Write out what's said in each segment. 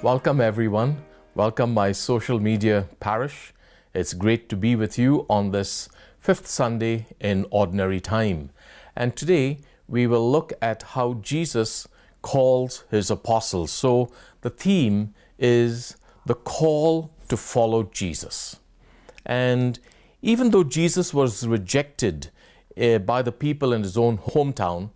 Welcome everyone. Welcome my social media parish. It's great to be with you on this fifth Sunday in Ordinary Time. And today we will look at how Jesus calls his apostles. So the theme is the call to follow Jesus. And even though Jesus was rejected by the people in his own hometown,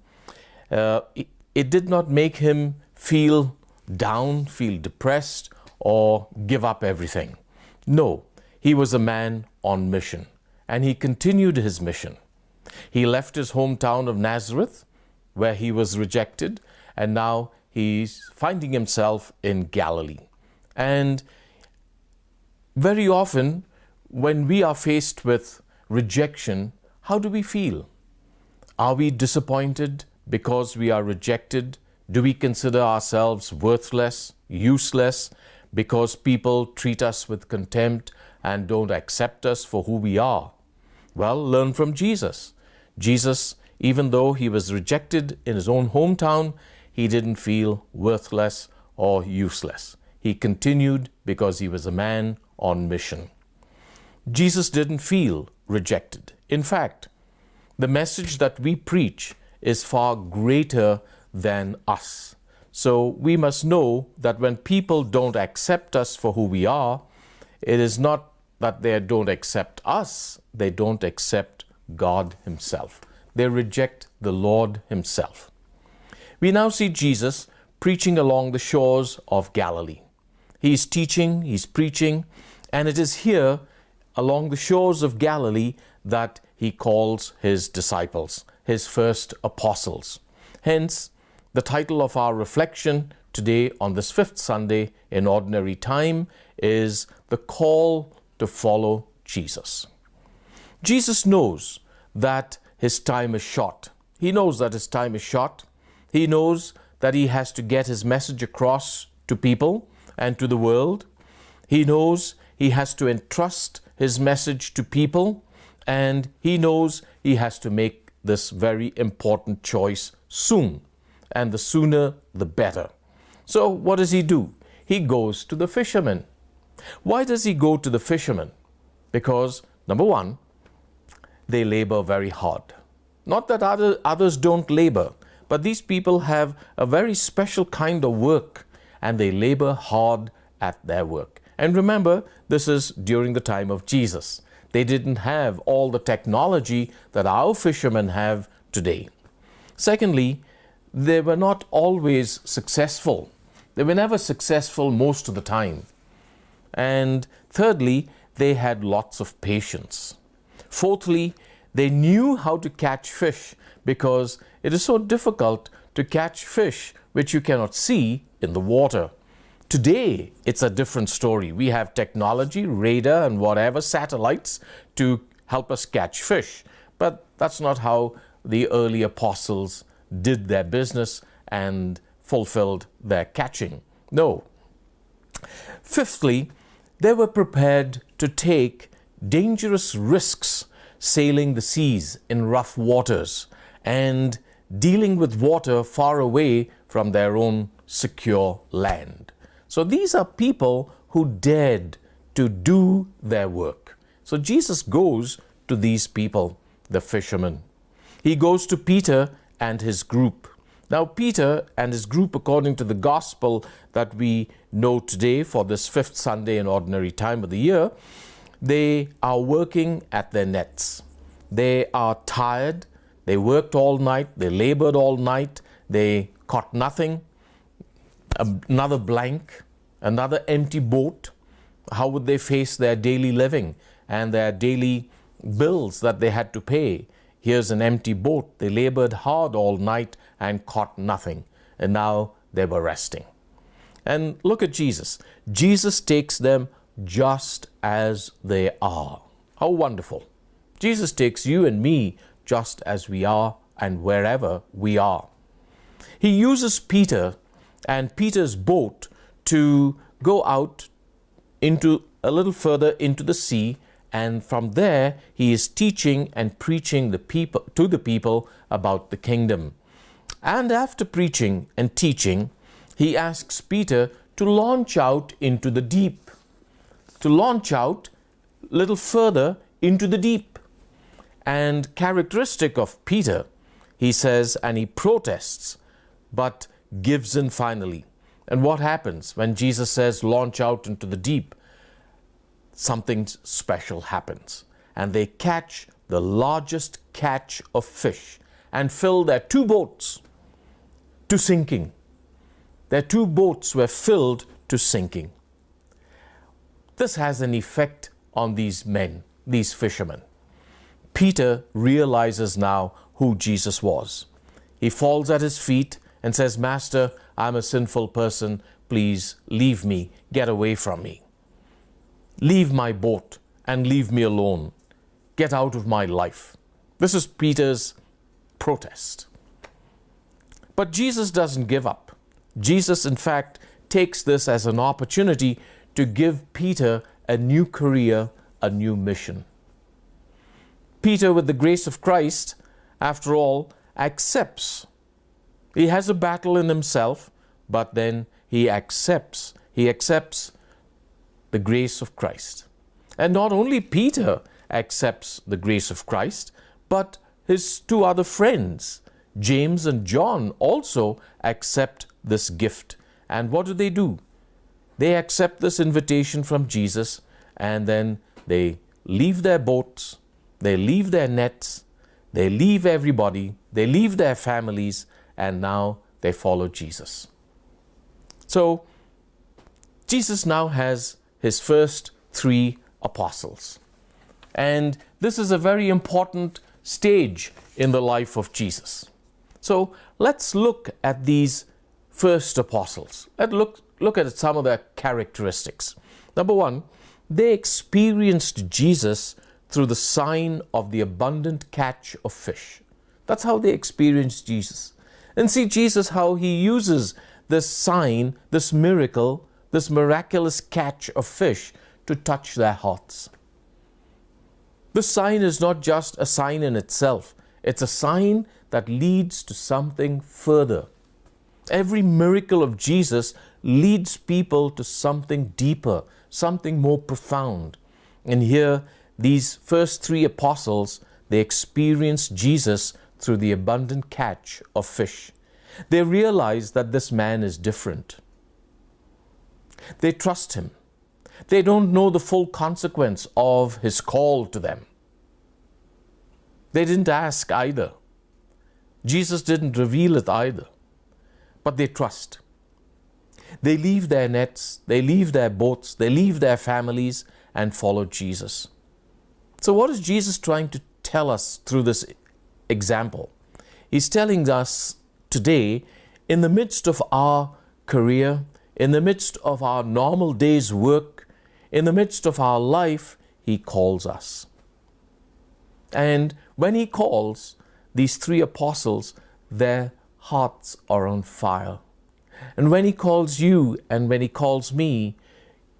it did not make him feel down, feel depressed, or give up everything. No, he was a man on mission, and he continued his mission. He left his hometown of Nazareth, where he was rejected, and now he's finding himself in Galilee. And very often, when we are faced with rejection, how do we feel? Are we disappointed because we are rejected? Do we consider ourselves worthless, useless, because people treat us with contempt and don't accept us for who we are? Well, learn from Jesus. Jesus, even though he was rejected in his own hometown, he didn't feel worthless or useless. He continued because he was a man on mission. Jesus didn't feel rejected. In fact, the message that we preach is far greater than us. So we must know that when people don't accept us for who we are, it is not that they don't accept us, they don't accept God himself. They reject the Lord himself. We now see Jesus preaching along the shores of Galilee. He's teaching, he's preaching, and it is here along the shores of Galilee that he calls his disciples, his first apostles. Hence, the title of our reflection today on this fifth Sunday in Ordinary Time is The Call to Follow Jesus. Jesus knows that his time is short. He knows that his time is short. He knows that he has to get his message across to people and to the world. He knows he has to entrust his message to people, and he knows he has to make this very important choice soon. And the sooner, the better. So what does he do? He goes to the fishermen. Why does he go to the fishermen? Because, number one, they labor very hard. Not that others don't labor, but these people have a very special kind of work, and they labor hard at their work. And remember, this is during the time of Jesus. They didn't have all the technology that our fishermen have today. Secondly, they were not always successful. They were never successful most of the time. And thirdly, they had lots of patience. Fourthly, they knew how to catch fish, because it is so difficult to catch fish which you cannot see in the water. Today, it's a different story. We have technology, radar, and whatever, satellites to help us catch fish. But that's not how the early apostles did their business and fulfilled their catching. No. Fifthly, they were prepared to take dangerous risks sailing the seas in rough waters and dealing with water far away from their own secure land. So these are people who dared to do their work. So Jesus goes to these people, the fishermen. He goes to Peter and his group. Now, Peter and his group, according to the gospel that we know today for this fifth Sunday in Ordinary Time of the year, they are working at their nets. They are tired. They worked all night. They labored all night. They caught nothing. Another blank, another empty boat. How would they face their daily living and their daily bills that they had to pay? Here's an empty boat. They labored hard all night and caught nothing. And now they were resting. And look at Jesus. Jesus takes them just as they are. How wonderful. Jesus takes you and me just as we are and wherever we are. He uses Peter and Peter's boat to go out into a little further into the sea, and from there he is teaching and preaching to the people about the kingdom. And after preaching and teaching, he asks Peter to launch out into the deep, to launch out a little further into the deep. And characteristic of Peter, he says, and he protests, but gives in finally. And what happens when Jesus says, launch out into the deep? Something special happens. And they catch the largest catch of fish and fill their 2 boats to sinking. Their 2 boats were filled to sinking. This has an effect on these men, these fishermen. Peter realizes now who Jesus was. He falls at his feet and says, Master, I'm a sinful person. Please leave me. Get away from me. Leave my boat and leave me alone. Get out of my life. This is Peter's protest. But Jesus doesn't give up. Jesus, in fact, takes this as an opportunity to give Peter a new career, a new mission. Peter, with the grace of Christ, after all, accepts. He has a battle in himself, but then he accepts the grace of Christ. And not only Peter accepts the grace of Christ, but his 2 other friends, James and John, also accept this gift. And what do? They accept this invitation from Jesus, and then they leave their boats, they leave their nets, they leave everybody, they leave their families, and now they follow Jesus. So, Jesus now has his first 3 apostles. And this is a very important stage in the life of Jesus. So, let's look at these first apostles. Let's look at some of their characteristics. Number 1, they experienced Jesus through the sign of the abundant catch of fish. That's how they experienced Jesus. And see Jesus, how he uses this sign, this miracle, this miraculous catch of fish to touch their hearts. This sign is not just a sign in itself. It's a sign that leads to something further. Every miracle of Jesus leads people to something deeper, something more profound. And here, these first 3 apostles, they experienced Jesus through the abundant catch of fish. They realize that this man is different. They trust him. They don't know the full consequence of his call to them. They didn't ask either. Jesus didn't reveal it either. But they trust. They leave their nets, they leave their boats, they leave their families and follow Jesus. So what is Jesus trying to tell us through this example? He's telling us today, in the midst of our career, in the midst of our normal day's work, in the midst of our life, he calls us. And when he calls these 3 apostles, their hearts are on fire. And when he calls you and when he calls me,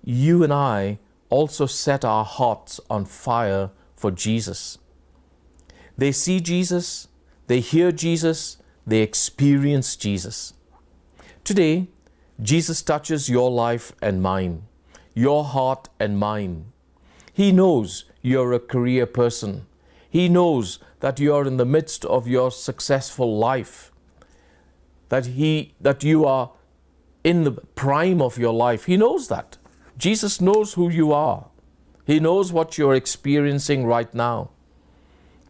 you and I also set our hearts on fire for Jesus. They see Jesus, they hear Jesus, they experience Jesus. Today, Jesus touches your life and mine, your heart and mine. He knows you're a career person. He knows that you're in the midst of your successful life, that you are in the prime of your life. He knows that. Jesus knows who you are. He knows what you're experiencing right now.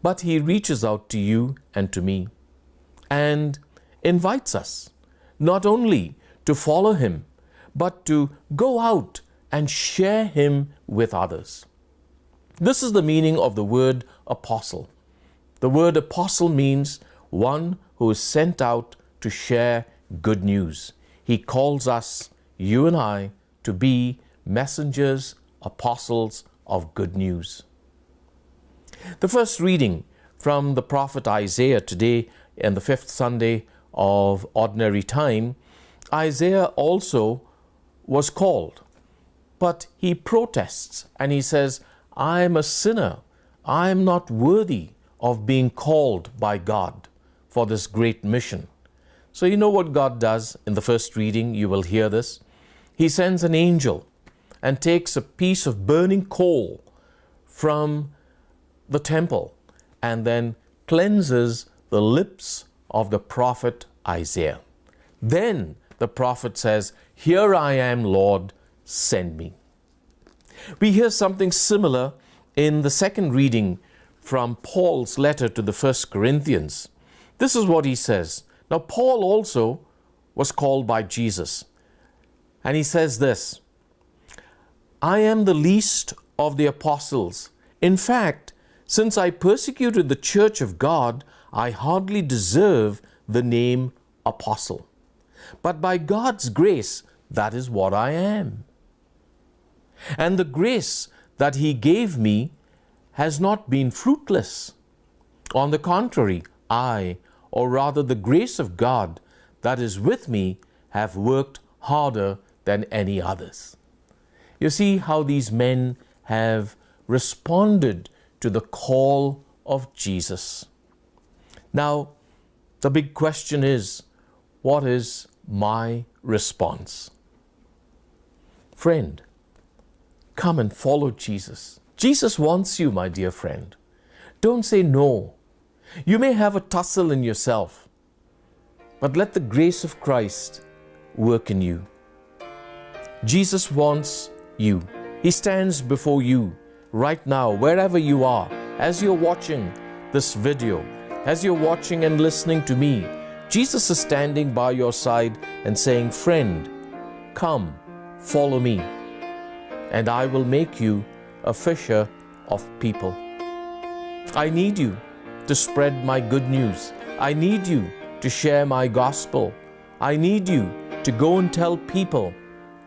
But he reaches out to you and to me and invites us not only to follow him, but to go out and share him with others. This is the meaning of the word apostle. The word apostle means one who is sent out to share good news. He calls us, you and I, to be messengers, apostles of good news. The first reading from the prophet Isaiah today, in the 5th Sunday of Ordinary Time, Isaiah also was called, but he protests and he says, I am a sinner. I am not worthy of being called by God for this great mission. So you know what God does in the first reading, you will hear this. He sends an angel and takes a piece of burning coal from the temple and then cleanses the lips of the prophet Isaiah. Then the prophet says, "Here I am, Lord, send me." We hear something similar in the second reading from Paul's letter to the 1 Corinthians. This is what he says. Now, Paul also was called by Jesus. And he says this, "I am the least of the apostles. In fact, since I persecuted the church of God, I hardly deserve the name apostle. But by God's grace, that is what I am. And the grace that He gave me has not been fruitless. On the contrary, I, or rather the grace of God that is with me, have worked harder than any others." You see how these men have responded to the call of Jesus. Now, the big question is, what is my response? Friend, come and follow Jesus. Jesus wants you, my dear friend. Don't say no. You may have a tussle in yourself, but let the grace of Christ work in you. Jesus wants you. He stands before you right now, wherever you are, as you're watching this video, as you're watching and listening to me. Jesus is standing by your side and saying, "Friend, come, follow me, and I will make you a fisher of people." I need you to spread my good news. I need you to share my gospel. I need you to go and tell people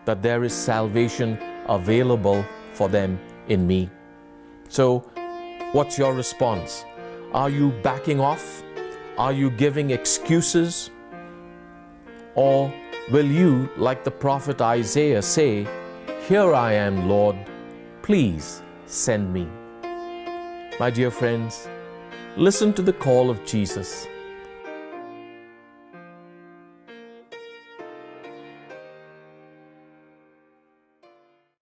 that there is salvation available for them in me. So, what's your response? Are you backing off? Are you giving excuses? Or will you, like the prophet Isaiah, say, "Here I am, Lord, please send me"? My dear friends, listen to the call of Jesus.